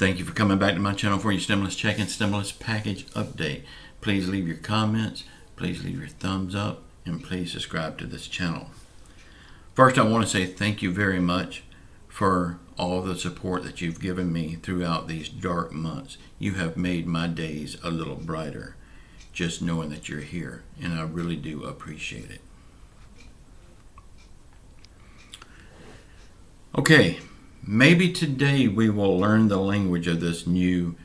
Thank you for coming back to my channel for your stimulus check and stimulus package update. Please leave your comments, please leave your thumbs up, and please subscribe to this channel. First, I want to say thank you very much for all the support that you've given me throughout these dark months. You have made my days a little brighter just knowing that you're here, and I really do appreciate it. Okay, maybe today we will learn the language of this new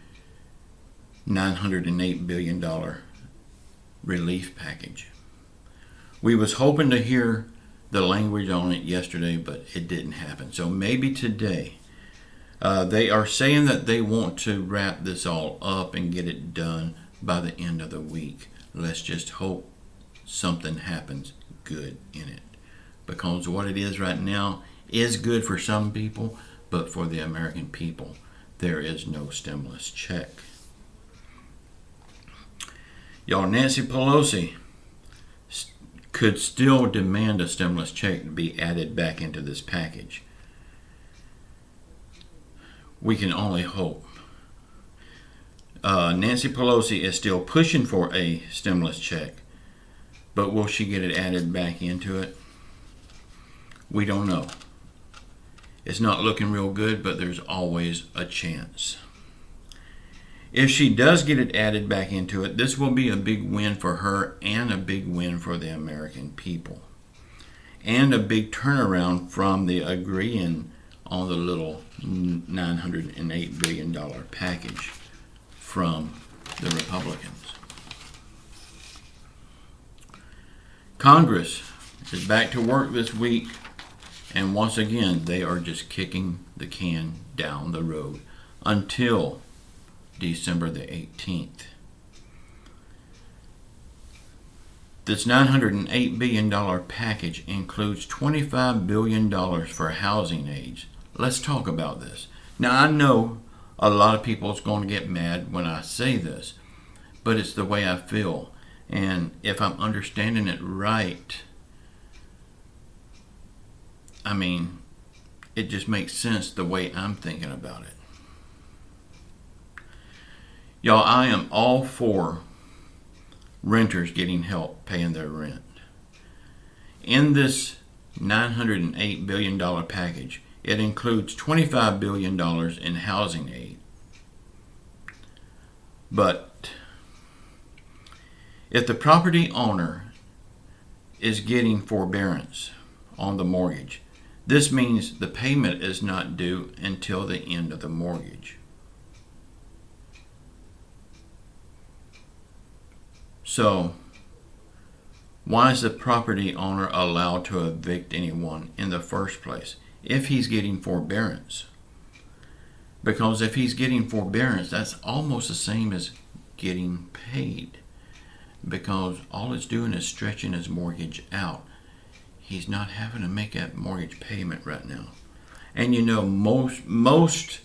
$908 billion relief package. We was hoping to hear the language on it yesterday, but it didn't happen. So maybe today. They are saying that they want to wrap this all up and get it done by the end of the week. Let's just hope something happens good in it. Because what it is right now is good for some people, but for the American people, there is no stimulus check. Y'all, Nancy Pelosi could still demand a stimulus check to be added back into this package. We can only hope. Nancy Pelosi is still pushing for a stimulus check, but will she get it added back into it? We don't know. It's not looking real good, but there's always a chance. If she does get it added back into it, this will be a big win for her and a big win for the American people. And a big turnaround from the agreeing on the little $908 billion package from the Republicans. Congress is back to work this week, and once again they are just kicking the can down the road until December the 18th. This $908 billion package includes $25 billion for housing aids. Let's talk about this. Now, I know a lot of people is going to get mad when I say this, but it's the way I feel. And if I'm understanding it right, I mean, it just makes sense the way I'm thinking about it. Y'all, I am all for renters getting help paying their rent. In this $908 billion package, it includes $25 billion in housing aid. But if the property owner is getting forbearance on the mortgage, this means the payment is not due until the end of the mortgage. So, why is the property owner allowed to evict anyone in the first place if he's getting forbearance? Because if he's getting forbearance, that's almost the same as getting paid. Because all it's doing is stretching his mortgage out. He's not having to make that mortgage payment right now. And you know, most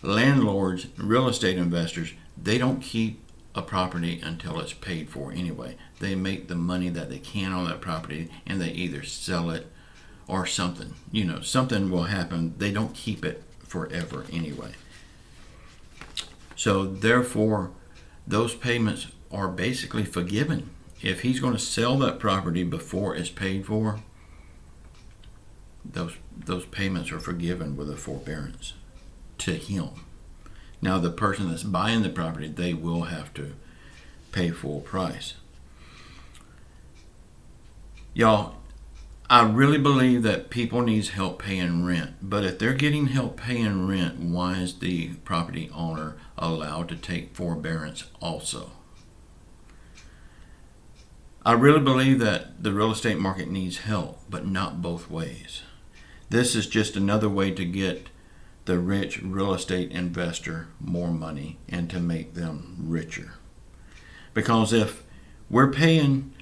landlords, real estate investors, they don't keep a property until it's paid for anyway. They make the money that they can on that property, and they either sell it or something. You know, something will happen. They don't keep it forever anyway. So therefore, those payments are basically forgiven. If he's going to sell that property before it's paid for, those payments are forgiven with a forbearance to him. Now, the person that's buying the property, they will have to pay full price. Y'all, I really believe that people need help paying rent. But if they're getting help paying rent, why is the property owner allowed to take forbearance also? I really believe that the real estate market needs help, but not both ways. This is just another way to get the rich real estate investor more money and to make them richer. Because if we're paying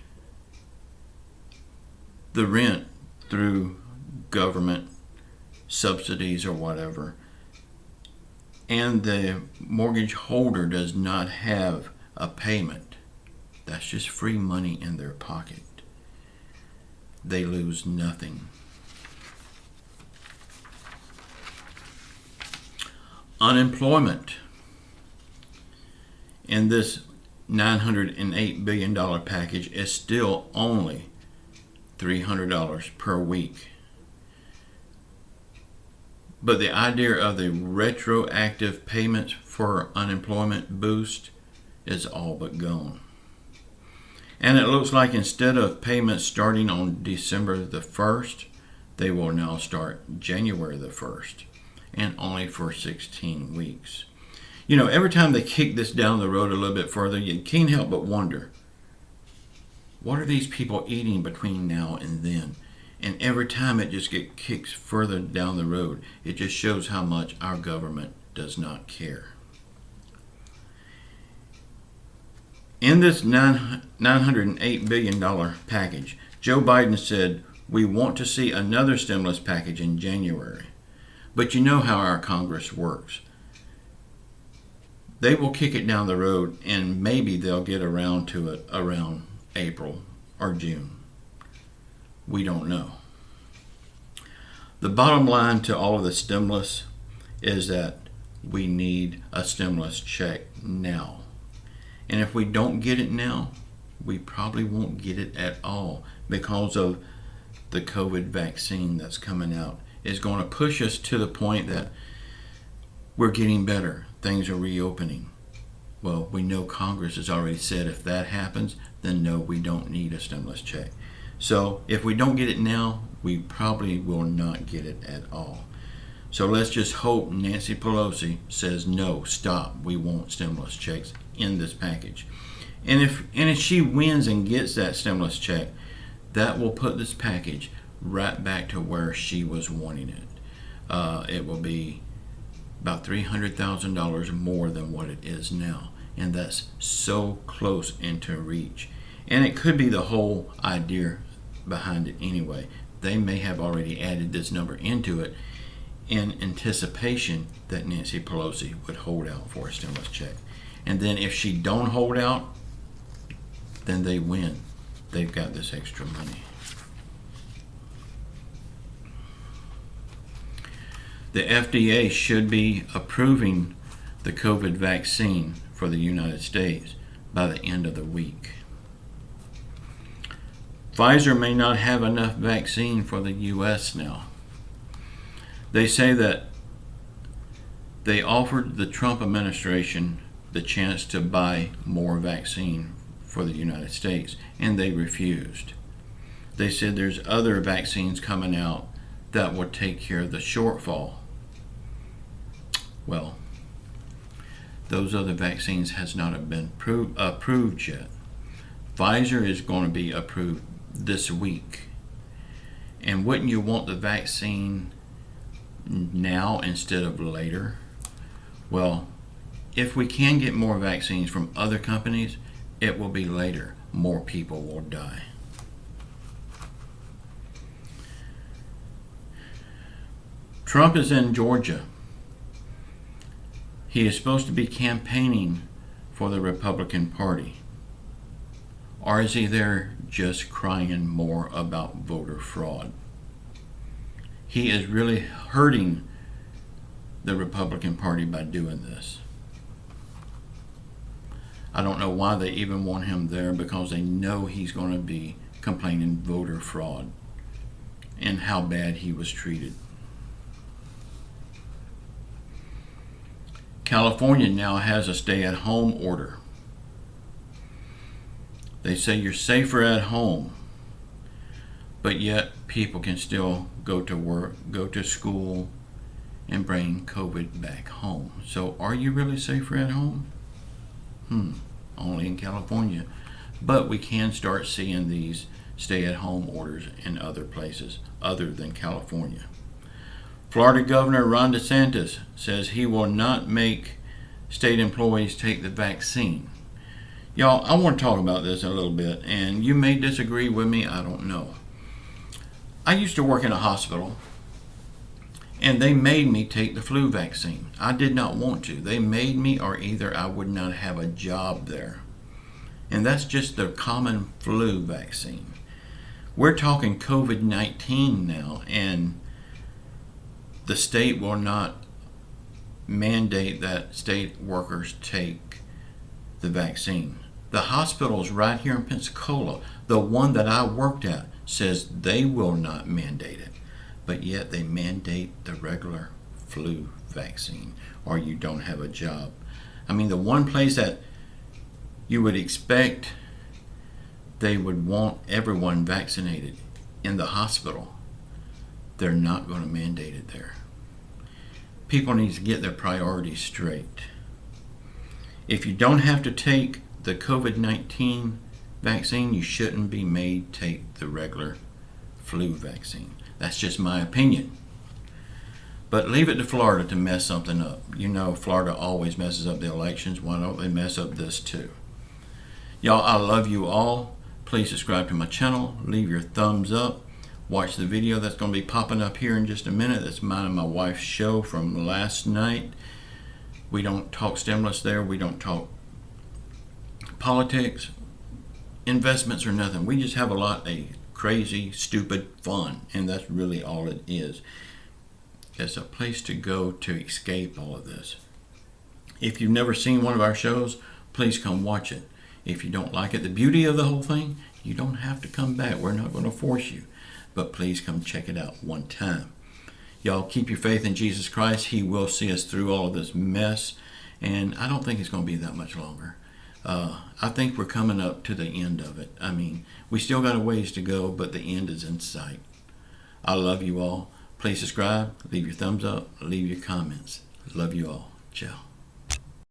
the rent through government subsidies or whatever, and the mortgage holder does not have a payment, that's just free money in their pocket. They lose nothing. Unemployment in this $908 billion package is still only $300 per week. But the idea of the retroactive payments for unemployment boost is all but gone. And it looks like instead of payments starting on December the 1st, they will now start January the 1st, and only for 16 weeks. You know, every time they kick this down the road a little bit further, you can't help but wonder, what are these people eating between now and then? And every time it just gets kicked further down the road, it just shows how much our government does not care. In this $908 billion package, Joe Biden said, we want to see another stimulus package in January. But you know how our Congress works. They will kick it down the road, and maybe they'll get around to it around April or June. We don't know. The bottom line to all of the stimulus is that we need a stimulus check now. And if we don't get it now, we probably won't get it at all, because of the COVID vaccine that's coming out. Is going to push us to the point that we're getting better. Things are reopening. Well, we know Congress has already said if that happens, then no, we don't need a stimulus check. So if we don't get it now, we probably will not get it at all. So let's just hope Nancy Pelosi says no, stop, we want stimulus checks in this package. And if she wins and gets that stimulus check, that will put this package right back to where she was wanting it. It will be about $300,000 more than what it is now. And that's so close into reach. And it could be the whole idea behind it anyway. They may have already added this number into it in anticipation that Nancy Pelosi would hold out for a stimulus check. And then if she don't hold out, then they win. They've got this extra money. The FDA should be approving the COVID vaccine for the United States by the end of the week. Pfizer may not have enough vaccine for the U.S. now. They say that they offered the Trump administration the chance to buy more vaccine for the United States, and they refused. They said there's other vaccines coming out that will take care of the shortfall. Well, those other vaccines has not been approved yet. Pfizer is going to be approved this week. And wouldn't you want the vaccine now instead of later? Well, if we can get more vaccines from other companies, it will be later. More people will die. Trump is in Georgia. He is supposed to be campaigning for the Republican Party. Or is he there just crying more about voter fraud? He is really hurting the Republican Party by doing this. I don't know why they even want him there, because they know he's going to be complaining voter fraud and how bad he was treated. California now has a stay-at-home order. They say you're safer at home, but yet people can still go to work, go to school, and bring COVID back home. So are you really safer at home? Only in California. But we can start seeing these stay-at-home orders in other places other than California. Florida Governor Ron DeSantis says he will not make state employees take the vaccine. Y'all, I want to talk about this a little bit, and you may disagree with me, I don't know. I used to work in a hospital, and they made me take the flu vaccine. I did not want to. They made me, or either I would not have a job there. And that's just the common flu vaccine. We're talking COVID-19 now, and the state will not mandate that state workers take the vaccine. The hospitals right here in Pensacola, the one that I worked at, says they will not mandate it, but yet they mandate the regular flu vaccine, or you don't have a job. I mean, the one place that you would expect they would want everyone vaccinated, in the hospital, they're not going to mandate it there. People need to get their priorities straight. If you don't have to take the COVID-19 vaccine, you shouldn't be made take the regular flu vaccine. That's just my opinion. But leave it to Florida to mess something up. You know, Florida always messes up the elections. Why don't they mess up this too? Y'all, I love you all. Please subscribe to my channel. Leave your thumbs up. Watch the video that's going to be popping up here in just a minute. That's mine and my wife's show from last night. We don't talk stimulus there. We don't talk politics, investments, or nothing. We just have a lot of crazy, stupid fun, and that's really all it is. It's a place to go to escape all of this. If you've never seen one of our shows, please come watch it. If you don't like it, the beauty of the whole thing, you don't have to come back. We're not going to force you, but please come check it out one time. Y'all keep your faith in Jesus Christ. He will see us through all of this mess, and I don't think it's going to be that much longer. I think we're coming up to the end of it. I mean, we still got a ways to go, but the end is in sight. I love you all. Please subscribe, leave your thumbs up, leave your comments. Love you all. Ciao.